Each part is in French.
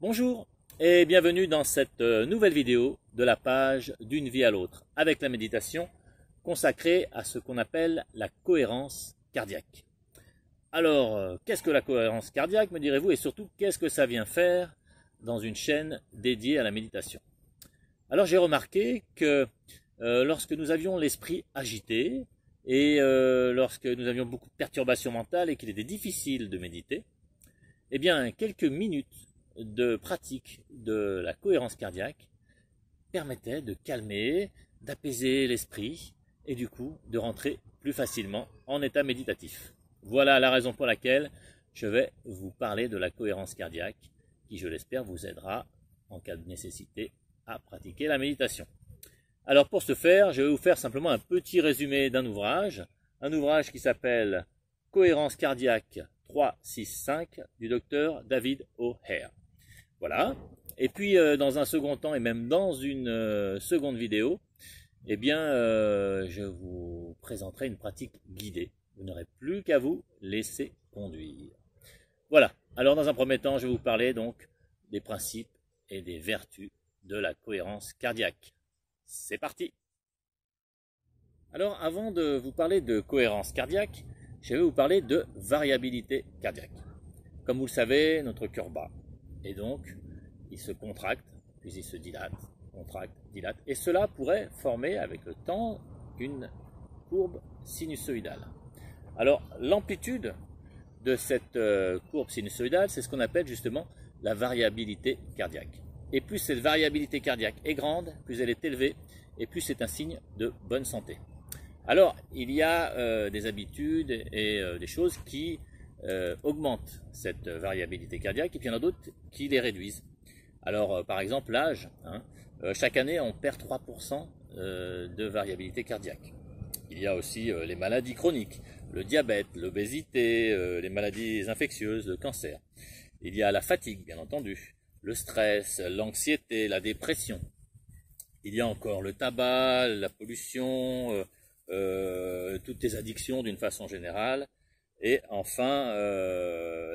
Bonjour et bienvenue dans cette nouvelle vidéo de la page d'une vie à l'autre avec la méditation consacrée à ce qu'on appelle la cohérence cardiaque. Alors, qu'est-ce que la cohérence cardiaque, me direz-vous, et surtout, qu'est-ce que ça vient faire dans une chaîne dédiée à la méditation? Alors, j'ai remarqué que lorsque nous avions l'esprit agité et lorsque nous avions beaucoup de perturbations mentales et qu'il était difficile de méditer, eh bien, quelques minutes de pratique de la cohérence cardiaque permettait de calmer, d'apaiser l'esprit et du coup de rentrer plus facilement en état méditatif. Voilà la raison pour laquelle je vais vous parler de la cohérence cardiaque qui, je l'espère, vous aidera en cas de nécessité à pratiquer la méditation. Alors pour ce faire, je vais vous faire simplement un petit résumé d'un ouvrage qui s'appelle Cohérence cardiaque 365 du docteur David O'Hare. Voilà. Et puis dans un second temps et même dans une seconde vidéo, eh bien je vous présenterai une pratique guidée. Vous n'aurez plus qu'à vous laisser conduire. Voilà. Alors dans un premier temps, je vais vous parler donc des principes et des vertus de la cohérence cardiaque. C'est parti. Alors avant de vous parler de cohérence cardiaque, je vais vous parler de variabilité cardiaque. Comme vous le savez, notre cœur bat. Et donc, il se contracte, puis il se dilate, contracte, dilate. Et cela pourrait former avec le temps une courbe sinusoïdale. Alors, l'amplitude de cette courbe sinusoïdale, c'est ce qu'on appelle justement la variabilité cardiaque. Et plus cette variabilité cardiaque est grande, plus elle est élevée, et plus c'est un signe de bonne santé. Alors, il y a des habitudes et des choses qui augmentent cette variabilité cardiaque, et puis il y en a d'autres qui les réduisent. Alors, par exemple, l'âge, chaque année, on perd 3% de variabilité cardiaque. Il y a aussi les maladies chroniques, le diabète, l'obésité, les maladies infectieuses, le cancer. Il y a la fatigue, bien entendu, le stress, l'anxiété, la dépression. Il y a encore le tabac, la pollution, toutes les addictions d'une façon générale. Et enfin,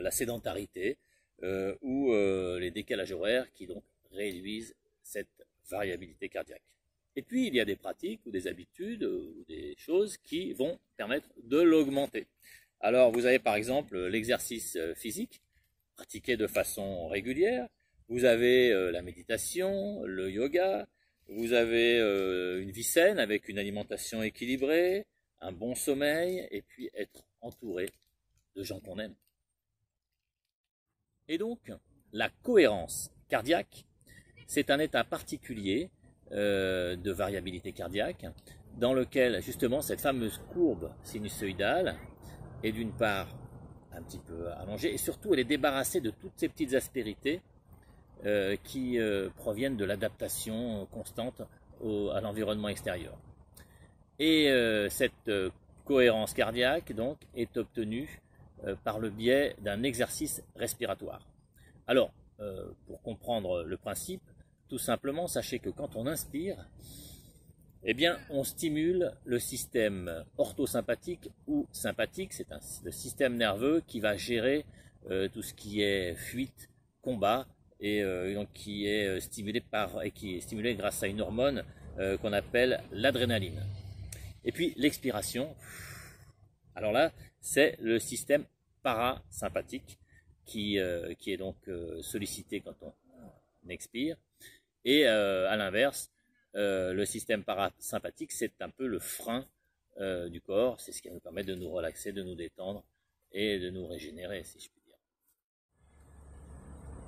la sédentarité ou les décalages horaires qui donc réduisent cette variabilité cardiaque. Et puis, il y a des pratiques ou des habitudes ou des choses qui vont permettre de l'augmenter. Alors, vous avez par exemple l'exercice physique pratiqué de façon régulière. Vous avez la méditation, le yoga. Vous avez une vie saine avec une alimentation équilibrée, un bon sommeil et puis être entouré de gens qu'on aime. Et donc, la cohérence cardiaque, c'est un état particulier de variabilité cardiaque dans lequel justement cette fameuse courbe sinusoïdale est d'une part un petit peu allongée et surtout elle est débarrassée de toutes ces petites aspérités qui proviennent de l'adaptation constante à l'environnement extérieur. Et cette cohérence cardiaque donc est obtenue par le biais d'un exercice respiratoire. Alors, pour comprendre le principe, tout simplement, sachez que quand on inspire, eh bien, on stimule le système orthosympathique ou sympathique, c'est le système nerveux qui va gérer tout ce qui est fuite, combat, et donc qui est stimulé grâce à une hormone qu'on appelle l'adrénaline. Et puis l'expiration, alors là, c'est le système parasympathique qui est donc sollicité quand on expire. Et à l'inverse, le système parasympathique, c'est un peu le frein du corps, c'est ce qui nous permet de nous relaxer, de nous détendre et de nous régénérer, si je puis dire.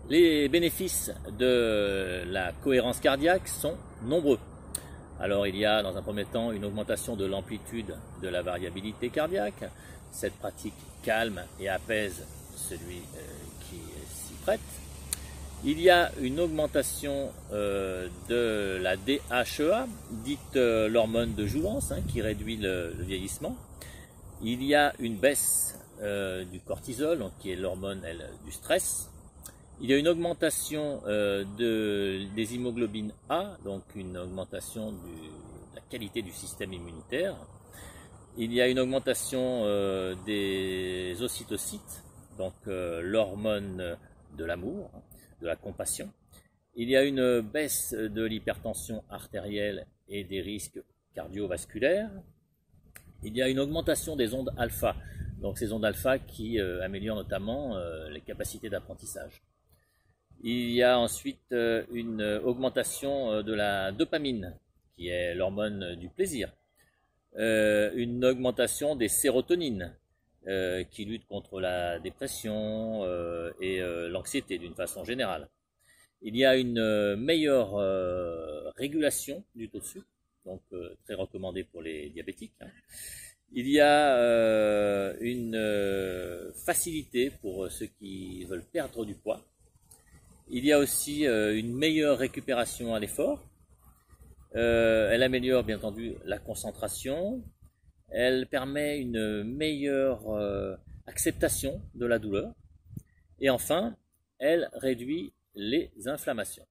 Les bénéfices de la cohérence cardiaque sont nombreux. Alors il y a dans un premier temps une augmentation de l'amplitude de la variabilité cardiaque. Cette pratique calme et apaise celui qui s'y prête. Il y a une augmentation de la DHEA, dite l'hormone de jouvence, qui réduit le vieillissement. Il y a une baisse du cortisol, donc, qui est l'hormone du stress. Il y a une augmentation des hémoglobines A, donc une augmentation de la qualité du système immunitaire. Il y a une augmentation des ocytocytes, donc l'hormone de l'amour. de la compassion. Il y a une baisse de l'hypertension artérielle et des risques cardiovasculaires. Il y a une augmentation des ondes alpha, donc ces ondes alpha qui améliorent notamment les capacités d'apprentissage. Il y a ensuite une augmentation de la dopamine, qui est l'hormone du plaisir. Une augmentation des sérotonines, qui luttent contre la dépression et l'anxiété d'une façon générale. Il y a une meilleure régulation du taux de sucre, donc très recommandé pour les diabétiques. Il y a une facilité pour ceux qui veulent perdre du poids. Il y a aussi une meilleure récupération à l'effort. Elle améliore bien entendu la concentration. Elle permet une meilleure acceptation de la douleur. Et enfin, elle réduit les inflammations.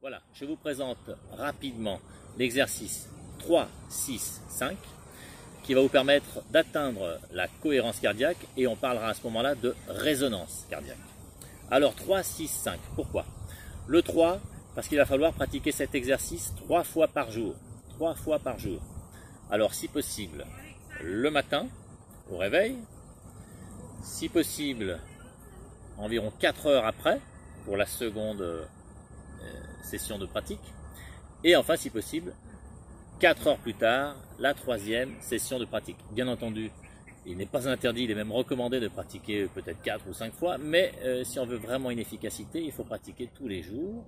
Voilà, je vous présente rapidement l'exercice 3, 6, 5 qui va vous permettre d'atteindre la cohérence cardiaque et on parlera à ce moment-là de résonance cardiaque. Alors 3, 6, 5, pourquoi? Le 3, parce qu'il va falloir pratiquer cet exercice 3 fois par jour. 3 fois par jour. Alors si possible, le matin, au réveil, si possible, environ 4 heures après, pour la seconde session de pratique, et enfin si possible, 4 heures plus tard, la troisième session de pratique. Bien entendu, il n'est pas interdit, il est même recommandé de pratiquer peut-être 4 ou 5 fois, mais si on veut vraiment une efficacité, il faut pratiquer tous les jours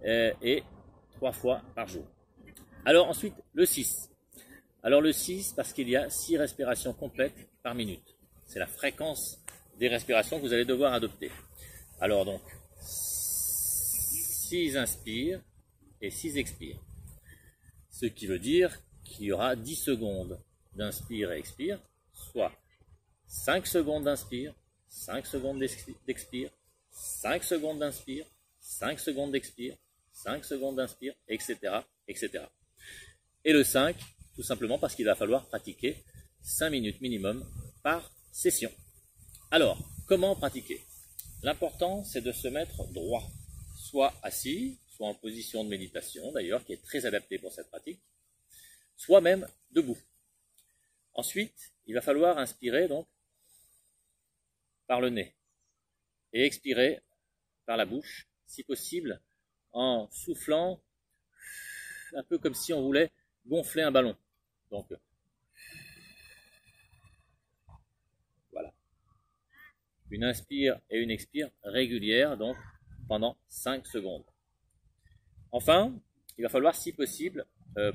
et 3 fois par jour. Alors ensuite, le 6. Alors le 6, parce qu'il y a 6 respirations complètes par minute. C'est la fréquence des respirations que vous allez devoir adopter. Alors donc, 6 inspires et 6 expires. Ce qui veut dire qu'il y aura 10 secondes d'inspire et expire, soit 5 secondes d'inspire, 5 secondes d'expire, 5 secondes d'inspire, 5 secondes d'expire, 5 secondes d'inspire, etc., etc. Et le 5, tout simplement parce qu'il va falloir pratiquer 5 minutes minimum par session. Alors, comment pratiquer? L'important, c'est de se mettre droit, soit assis, soit en position de méditation, d'ailleurs, qui est très adaptée pour cette pratique, soit même debout. Ensuite, il va falloir inspirer donc par le nez et expirer par la bouche, si possible, en soufflant un peu comme si on voulait gonfler un ballon. Donc, voilà. Une inspire et une expire régulière, donc pendant 5 secondes. Enfin, il va falloir, si possible,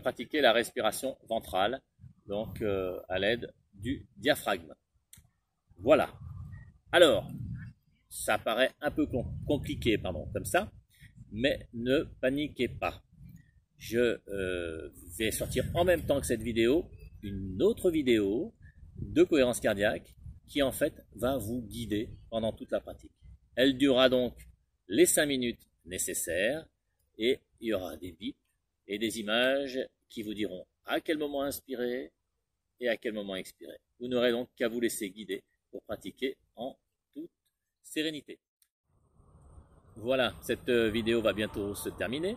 pratiquer la respiration ventrale, donc à l'aide du diaphragme. Voilà. Alors, ça paraît un peu compliqué, comme ça, mais ne paniquez pas. Je vais sortir en même temps que cette vidéo une autre vidéo de cohérence cardiaque qui en fait va vous guider pendant toute la pratique. Elle durera donc les 5 minutes nécessaires et il y aura des bips et des images qui vous diront à quel moment inspirer et à quel moment expirer. Vous n'aurez donc qu'à vous laisser guider pour pratiquer en toute sérénité. Voilà, cette vidéo va bientôt se terminer.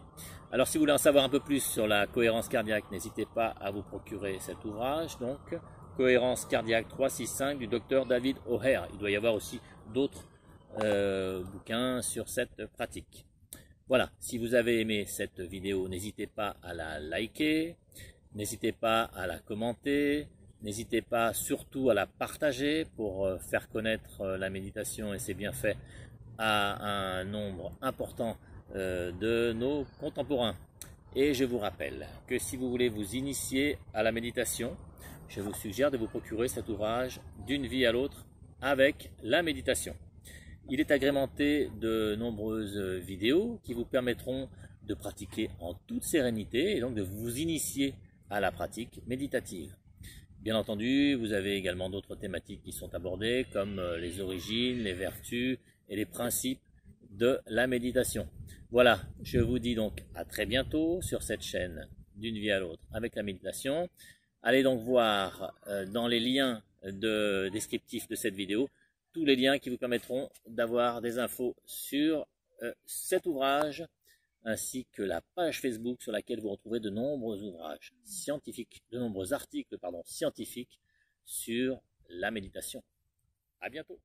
Alors si vous voulez en savoir un peu plus sur la cohérence cardiaque, n'hésitez pas à vous procurer cet ouvrage, donc Cohérence cardiaque 365 du docteur David O'Hare. Il doit y avoir aussi d'autres bouquins sur cette pratique. Voilà, si vous avez aimé cette vidéo, n'hésitez pas à la liker, n'hésitez pas à la commenter, n'hésitez pas surtout à la partager pour faire connaître la méditation et ses bienfaits à un nombre important de nos contemporains. Et je vous rappelle que si vous voulez vous initier à la méditation, je vous suggère de vous procurer cet ouvrage D'une vie à l'autre avec la méditation. Il est agrémenté de nombreuses vidéos qui vous permettront de pratiquer en toute sérénité et donc de vous initier à la pratique méditative. Bien entendu, vous avez également d'autres thématiques qui sont abordées comme les origines, les vertus et les principes de la méditation. Voilà, je vous dis donc à très bientôt sur cette chaîne D'une vie à l'autre avec la méditation. Allez donc voir dans les liens descriptifs de cette vidéo tous les liens qui vous permettront d'avoir des infos sur cet ouvrage, ainsi que la page Facebook sur laquelle vous retrouvez de nombreux ouvrages scientifiques, de nombreux articles scientifiques sur la méditation. À bientôt.